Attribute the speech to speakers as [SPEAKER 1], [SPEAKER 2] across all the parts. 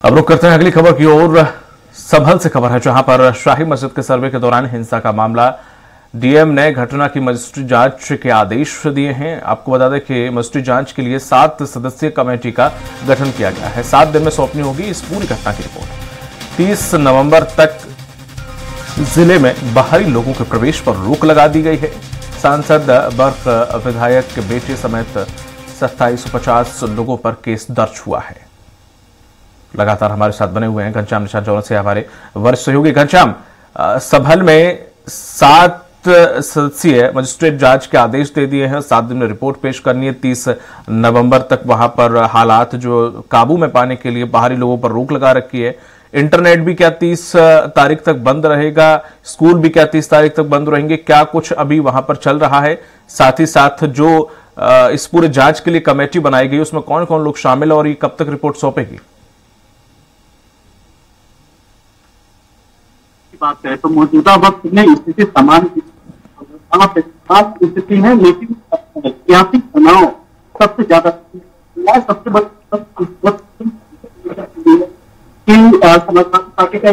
[SPEAKER 1] अब रुक करते हैं अगली खबर की ओर। संभल से खबर है, जहां पर शाही मस्जिद के सर्वे के दौरान हिंसा का मामला। डीएम ने घटना की मजिस्ट्रेट जांच के आदेश दिए हैं। आपको बता दें कि मजिस्ट्रेट जांच के लिए 7 सदस्यीय कमेटी का गठन किया गया है। 7 दिन में सौंपनी होगी इस पूरी घटना की रिपोर्ट। 30 नवंबर तक जिले में बाहरी लोगों के प्रवेश पर रोक लगा दी गई है। सांसद बर्क विधायक के बेटे समेत 2750 लोगों पर केस दर्ज हुआ है। लगातार हमारे साथ बने हुए हैं घनश्याम निशान चौहान से हमारे वरिष्ठ सहयोगी। घनश्याम, संभल में 7 सदस्यीय मजिस्ट्रेट जांच के आदेश दे दिए हैं। 7 दिन में रिपोर्ट पेश करनी है। 30 नवंबर तक वहां पर हालात जो काबू में पाने के लिए बाहरी लोगों पर रोक लगा रखी है। इंटरनेट भी क्या 30 तारीख तक बंद रहेगा? स्कूल भी क्या 30 तारीख तक बंद रहेंगे? क्या कुछ अभी वहां पर चल रहा है? साथ ही साथ जो इस पूरे जांच के लिए कमेटी बनाई गई उसमें कौन कौन लोग शामिल है और ये कब तक रिपोर्ट सौंपेगी?
[SPEAKER 2] बात करें तो मौजूदा वक्त में स्थिति सामान्य स्थिति है, लेकिन सियासी तनाव सबसे ज्यादा सबसे बड़ी समाजवादी पार्टी का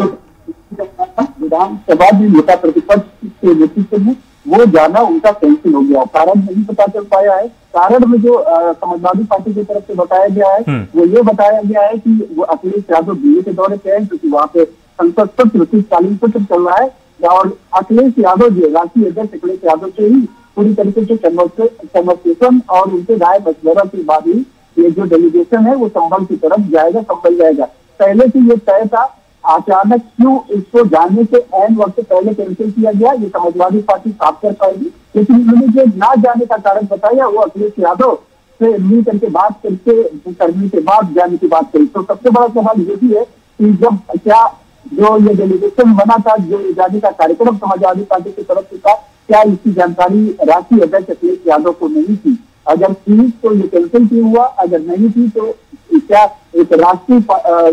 [SPEAKER 2] विधानसभा में नेता प्रतिपक्ष के नेतृत्व में वो जाना उनका कैंसिल हो गया। कारण नहीं पता चल पाया है। कारण में जो समाजवादी पार्टी की तरफ से बताया गया है वो ये बताया गया है कि वो अखिलेश यादव दिल्ली के दौरे पे हैं, क्योंकि वहाँ पे संसद सत्र शीतकालीन सत्र चल रहा है और अखिलेश यादव जो राष्ट्रीय अध्यक्ष अखिलेश यादव से ही पूरी तरीके से कन्वर्सेशन और उनसे राय मशवरा के बाद ही ये जो डेलीगेशन है वो संभल की तरफ जाएगा, संभल जाएगा। पहले से ये तय था, अचानक क्यों इसको जानने के ऐन वक्त पहले कैंसिल किया गया ये समाजवादी पार्टी साफ कर पाएगी। लेकिन उन्होंने जो ना जाने का कारण बताया वो अखिलेश यादव से मिल करके बात करने के बाद जाने की बात कही। तो सबसे बड़ा सवाल ये भी है कि जब क्या जो ये डेलीगेशन बना था, जो जाने का कार्यक्रम समाजवादी पार्टी की तरफ से था, क्या इसकी जानकारी राष्ट्रीय अध्यक्ष अखिलेश यादव को नहीं थी? अगर थी तो ये कैंसिल क्यों हुआ? अगर नहीं थी तो क्या एक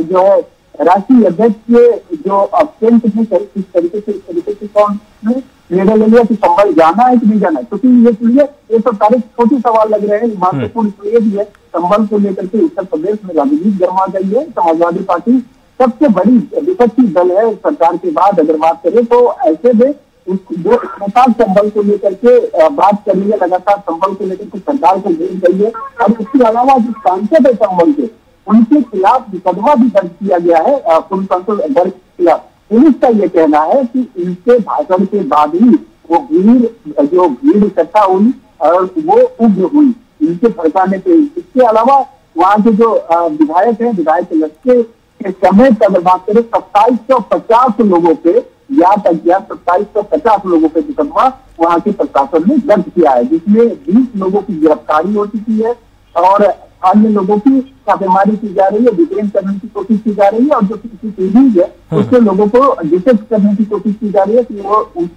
[SPEAKER 2] जो है राष्ट्रीय अध्यक्ष के जो अत्यंत में किस तरीके से कौन निर्णय ले लिया कि संभल जाना है कि नहीं जाना है? क्योंकि ये सब सारे छोटे सवाल लग रहे हैं। महत्वपूर्ण इसलिए भी है संभल को लेकर के उत्तर प्रदेश में राजनीति गर्मा गई है। समाजवादी पार्टी सबसे बड़ी विपक्षी दल है सरकार के बाद। अगर बात करें तो ऐसे में जो लगातार संभल को लेकर के बात कर रही है, लगातार संभल को लेकर के सरकार को भेज रही है। और इसके अलावा जो सांसद है संभल के, उनके खिलाफ मुकदमा भी दर्ज किया गया है पूर्व सांसद वर्ग के खिलाफ। पुलिस का ये कहना है कि इनके भाषण के बाद ही वो भीड़ इकट्ठा हुई और वो उग्र हुई इनके भड़काने पे। इसके अलावा वहाँ के जो विधायक है, विधायक लड़के के समेत अगर बात करें 2750 लोगों पे याद तक 2750 लोगों पे मुकदमा वहाँ के प्रशासन ने दर्ज किया है, जिसमें 20 लोगों की गिरफ्तारी हो चुकी है और अन्य लोगों की छापेमारी की जा रही है, डिटेन करने की कोशिश की जा रही है और जो सीसीटीवी है उससे लोगों को डिटेक्ट करने की कोशिश की जा रही है कि वो उस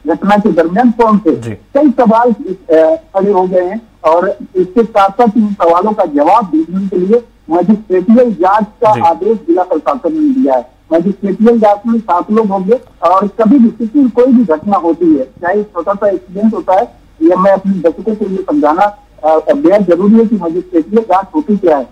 [SPEAKER 2] घटना के दरमियान कौन थे। कई सवाल खड़े हो गए हैं और इसके साथ साथ इन सवालों का जवाब देने के लिए मजिस्ट्रेटियल जांच का आदेश जिला प्रशासन ने दिया है। मजिस्ट्रेटियल जांच में 7 लोग होंगे और कभी भी किसी कोई भी घटना होती है, चाहे छोटा सा एक्सीडेंट होता है, यह मैं अपने दर्शकों को ये समझाना बेहद जरूरी है कि मजिस्ट्रेटियल जांच होती क्या है।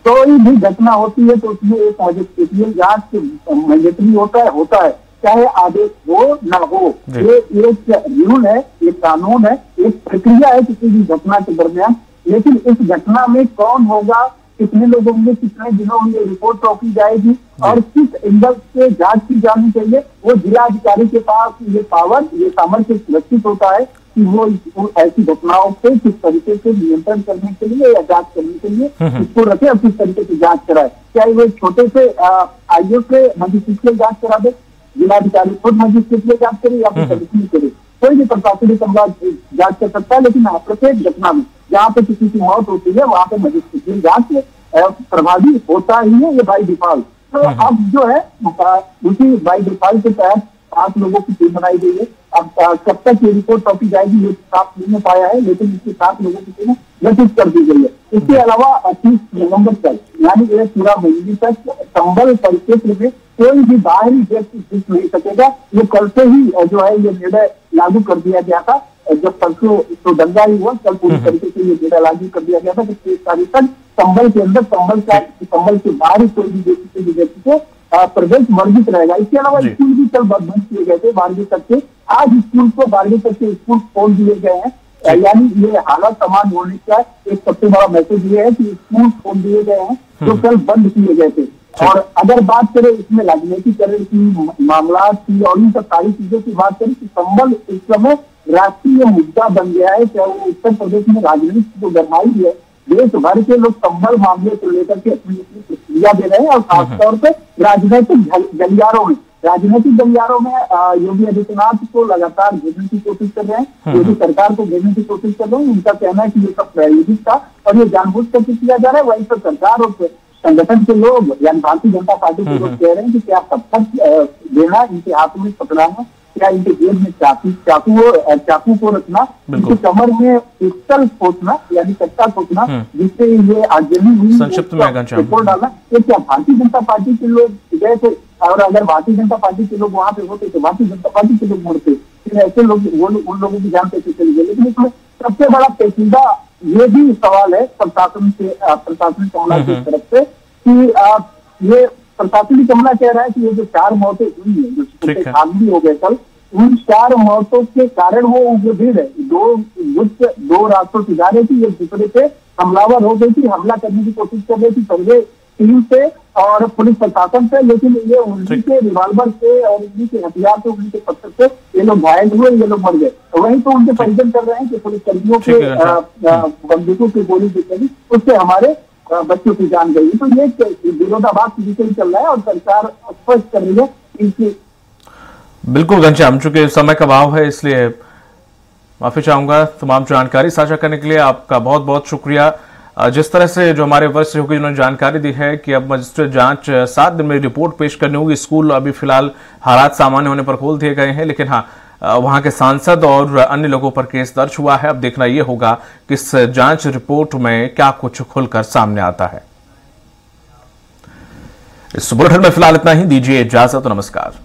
[SPEAKER 2] कोई भी घटना होती है तो उसमें एक मजिस्ट्रेटियल जांच मैंडेटरी होता है, चाहे आदेश हो ना हो। ये एक रूल है, एक कानून है, एक प्रक्रिया है किसी भी घटना के दरमियान। लेकिन इस घटना में कौन होगा, कितने लोग होंगे, कितने दिनों में रिपोर्ट सौंपी जाएगी और किस एंगल से जांच की जानी चाहिए, वो जिला अधिकारी के पास ये पावर, ये सामर्थ्य सुरक्षित होता है कि वो ऐसी घटनाओं पे किस तरीके से नियंत्रण करने के लिए या जांच करने के लिए इसको रखे और किस तरीके से जांच कराए। चाहे वो छोटे से आईओ से मजिस्ट्रेटियल जांच करा दे, जिलाधिकारी खुद मजिस्ट्रेटियल जांच करे या फिर कमिश्नर करे, कोई भी प्रशासनिक जांच कर सकता है। लेकिन प्रत्येक घटना में जहाँ पे किसी की मौत होती है वहाँ पे मजिस्ट्रेटियल जांच प्रभावी होता ही है, ये बाई डिफॉल्ट। तो अब जो है उसी बाई डिफॉल्ट के तहत 5 लोगों की टीम बनाई गई है। अब कब तक ये रिपोर्ट सौंपी जाएगी ये साफ नहीं हो पाया है, लेकिन इसके 7 लोगों की टीम गठित कर दी गई है। इसके अलावा 30 नवंबर तक यानी ये पूरा महीने तक संभल परिक्षेत्र में कोई भी बाहरी व्यक्ति घुस नहीं सकेगा। ये कल से ही जो है ये निर्णय लागू कर दिया गया था। जब परसों तो दंगा ही हुआ, कल पूरी तरीके से ये निर्णय लागू कर दिया गया था कि 30 तारीख तक संभल के अंदर संभल के बाहर कोई भी व्यक्ति को प्रवेश वर्जित रहेगा। इसके अलावा स्कूल भी कल बंद किए गए थे 12वीं तक के। आज स्कूल को 12वीं तक के स्कूल खोल दिए गए हैं, यानी ये हालत समान होने का एक सबसे बड़ा मैसेज ये है कि स्कूल खोल दिए गए हैं जो कल बंद किए गए थे। और अगर बात करें इसमें राजनीतिकरण की, मामला की और इन सब सारी चीजों की बात करें तो संभल इस समय राष्ट्रीय मुद्दा बन गया है। चाहे वो उत्तर प्रदेश में राजनीति जो गहराई है, देश भर के लोग संभल मामले को लेकर के अपनी प्रतिक्रिया दे रहे हैं और खासतौर पर राजनीतिक गलियारों में योगी आदित्यनाथ को लगातार घेरने की कोशिश कर रहे हैं, योगी सरकार को घेरने की कोशिश कर रहे हैं। उनका कहना है कि ये सब प्रायोजित था और ये जानबूझ करके किया जा रहा है। वहीं पर सरकार और संगठन के लोग यानी भारतीय जनता पार्टी के लोग कह रहे हैं कि क्या पत्थर देना, इनके हाथ में पकड़ाना, क्या इनके जेब में चाकू को रखना, इनके कमर में पिस्टल खोसना यानी कट्टा खोसना जिससे ये आगजनी हुई पेट्रोल डालना, ये क्या भारतीय जनता पार्टी के लोग गए थे? और अगर भारतीय जनता पार्टी के लोग वहां पे होते तो भारतीय जनता पार्टी के लोग मुड़ते, फिर ऐसे लोग उन लोगों की जान कैसे चली गई। लेकिन इसमें सबसे बड़ा पेचीदा ये भी सवाल है प्रशासनिक अमला की तरफ से कि ये प्रशासनिक अमला कह रहा है कि ये जो 4 मौतें हुई है, जो आदमी हो गए कल, उन 4 मौतों के कारण वो उग्र भीड़ है, 2 रास्तों से जा रही थी, एक दूसरे से हमलावर हो गई थी, हमला करने की कोशिश कर रही थी सर्वे टीम से और पुलिस प्रशासन से, लेकिन ये उन्हीं के रिवाल्वर से और उन्हीं के हथियार से, उन्हीं के पत्थर से ये लोग घायल हुए, ये लोग मर गए। वहीं तो उनके परिजन कर रहे हैं कि पुलिस कर्मियों के बंदूकों की गोली जो चली उससे हमारे बच्चों की जान गई। तो ये विरोधाभास फिजिकली चल रहा है और सरकार स्पष्ट कर रही है इनकी।
[SPEAKER 1] बिल्कुल घनश्याम, चूंकि समय का अभाव है इसलिए माफी चाहूंगा। तमाम जानकारी साझा करने के लिए आपका बहुत बहुत शुक्रिया। जिस तरह से जो हमारे वरिष्ठ सहयोगी जिन्होंने जानकारी दी है कि अब मजिस्ट्रेट जांच 7 दिन में रिपोर्ट पेश करनी होगी। स्कूल अभी फिलहाल हालात सामान्य होने पर खोल दिए गए हैं, लेकिन हाँ वहां के सांसद और अन्य लोगों पर केस दर्ज हुआ है। अब देखना यह होगा कि इस जांच रिपोर्ट में क्या कुछ खुलकर सामने आता है। इस बुलेटिन में फिलहाल इतना ही। दीजिए इजाजत, नमस्कार।